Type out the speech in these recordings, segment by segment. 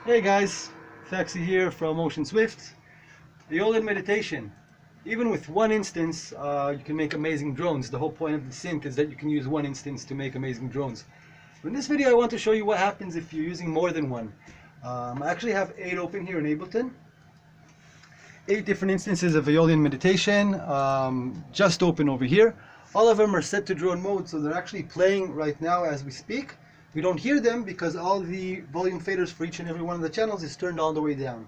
Hey guys, Faxi here from Ocean Swift. Aeolian Meditation. Even with one instance, you can make amazing drones. The whole point of the synth is that you can use one instance to make amazing drones. But in this video, I want to show you what happens if you're using more than one. I actually have 8 open here in Ableton. 8 different instances of Aeolian Meditation, just open over here. All of them are set to drone mode, so they're actually playing right now as we speak. We don't hear them because all the volume faders for each and every one of the channels is turned all the way down.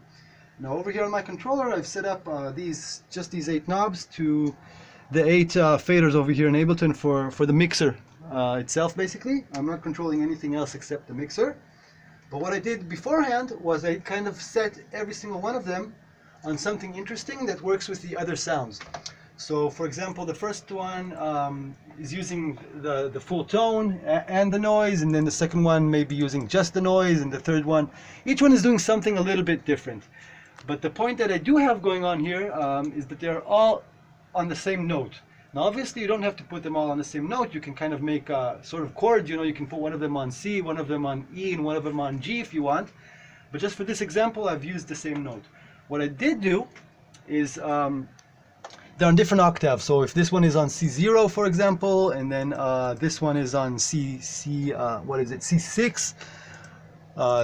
Now over here on my controller, I've set up these 8 knobs to the 8 faders over here in Ableton for the mixer itself, basically. I'm not controlling anything else except the mixer. But what I did beforehand was I kind of set every single one of them on something interesting that works with the other sounds. So for example, the first one is using the full tone and the noise, and then the second one may be using just the noise, and the third one, each one is doing something a little bit different. But the point that I do have going on here is that they're all on the same note. Now obviously you don't have to put them all on the same note. You can kind of make a sort of chords, you know, you can put one of them on C, one of them on E, and one of them on G if you want. But just for this example, I've used the same note. What I did do is they're on different octaves. So if this one is on C0, for example, and then this one is on C6,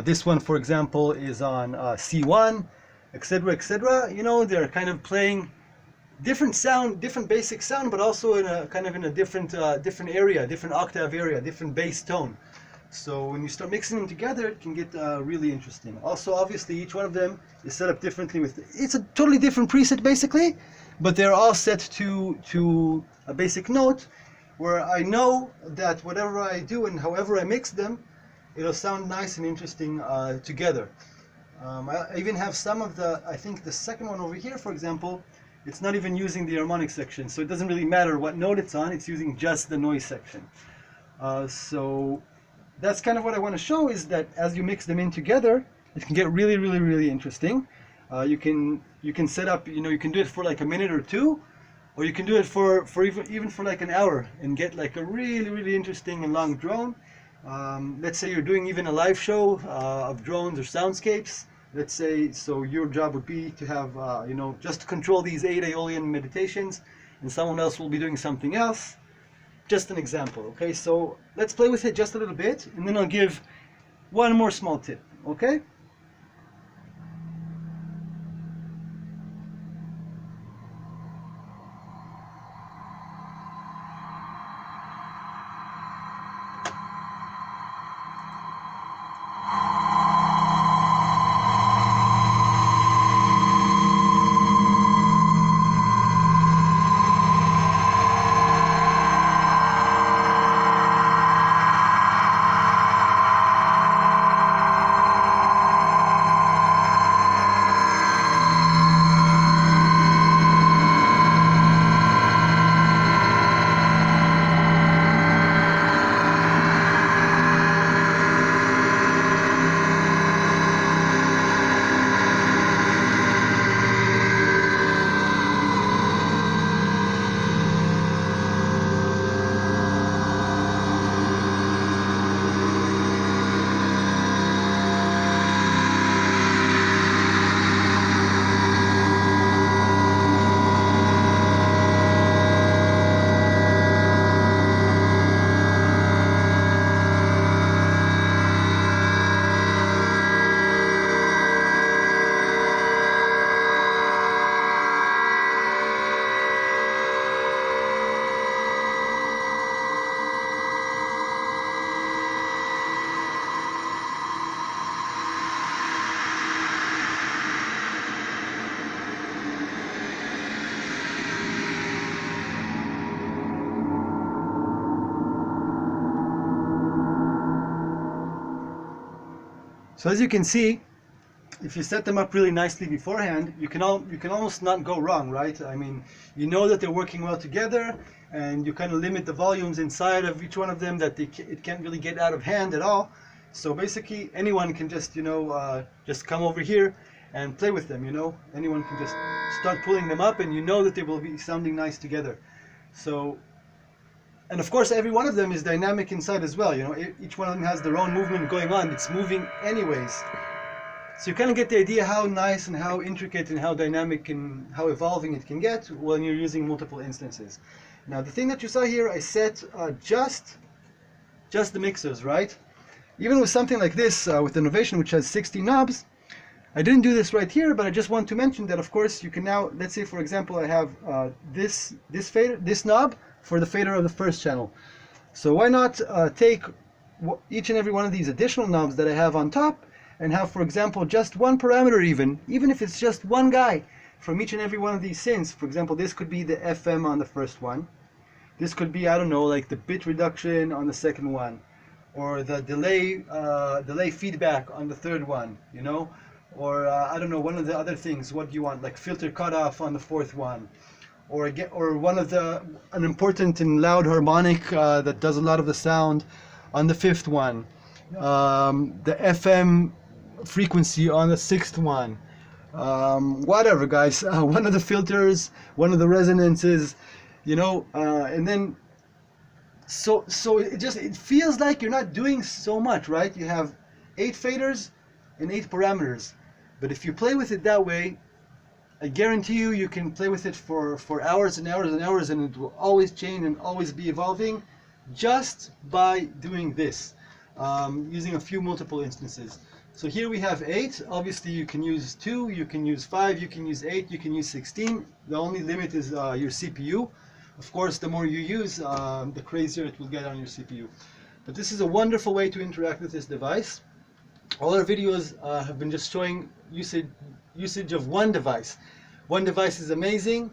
this one, for example, is on C1, etc., etc. You know, they're kind of playing different sound, different basic sound, but also in a kind of in a different area, different octave area, different bass tone. So when you start mixing them together, it can get really interesting. Also, obviously, each one of them is set up differently it's a totally different preset, basically, but they're all set to a basic note where I know that whatever I do and however I mix them, it'll sound nice and interesting together. I even have some of I think the second one over here, for example, it's not even using the harmonic section, so it doesn't really matter what note it's on, it's using just the noise section. So that's kind of what I want to show, is that as you mix them in together, it can get really, really, really interesting. You can set up, you know, you can do it for like a minute or two, or you can do it for even for like an hour and get like a really, really interesting and long drone. Let's say you're doing even a live show of drones or soundscapes. Let's say, so your job would be to have, you know, just to control these 8 Aeolian meditations, and someone else will be doing something else. Just an example, okay? So let's play with it just a little bit, and then I'll give one more small tip, okay? So as you can see, if you set them up really nicely beforehand, you can almost not go wrong, right? I mean, you know that they're working well together, and you kind of limit the volumes inside of each one of them that it can't really get out of hand at all. So basically, anyone can just, you know, just come over here and play with them, you know? Anyone can just start pulling them up, and you know that they will be sounding nice together. So, and of course, every one of them is dynamic inside as well, you know? Each one of them has their own movement going on. It's moving anyways. So you kind of get the idea how nice and how intricate and how dynamic and how evolving it can get when you're using multiple instances. Now the thing that you saw here, I set just the mixers, right? Even with something like this, with Innovation, which has 60 knobs, I didn't do this right here, but I just want to mention that, of course, you can now, let's say, for example, I have this fader, this knob for the fader of the first channel. So why not take each and every one of these additional knobs that I have on top and have, for example, just one parameter even if it's just one guy from each and every one of these synths. For example, this could be the FM on the first one. This could be, I don't know, like the bit reduction on the second one, or the delay feedback on the third one, you know, or I don't know, one of the other things. What do you want? Like filter cutoff on the fourth one, or one of an important and loud harmonic that does a lot of the sound on the fifth one, the FM frequency on the sixth one, whatever, guys. One of the filters, one of the resonances, you know, and then so it feels like you're not doing so much, right? You have 8 faders and 8 parameters, but if you play with it that way, I guarantee you can play with it for hours and hours and hours, and it will always change and always be evolving just by doing this, using a few multiple instances. So here we have 8. Obviously you can use 2, you can use 5, you can use 8, you can use 16. The only limit is your CPU. Of course, the more you use, the crazier it will get on your CPU. But this is a wonderful way to interact with this device. All our videos have been just showing usage of one device. One device is amazing,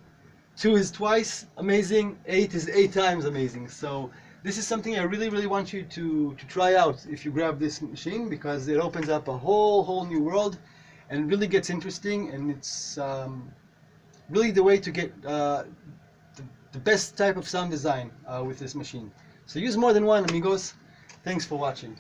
2 is twice amazing, 8 is 8 times amazing. So this is something I really want you to try out if you grab this machine, because it opens up a whole new world and really gets interesting, and it's really the way to get the best type of sound design with this machine. So use more than one, amigos. Thanks for watching.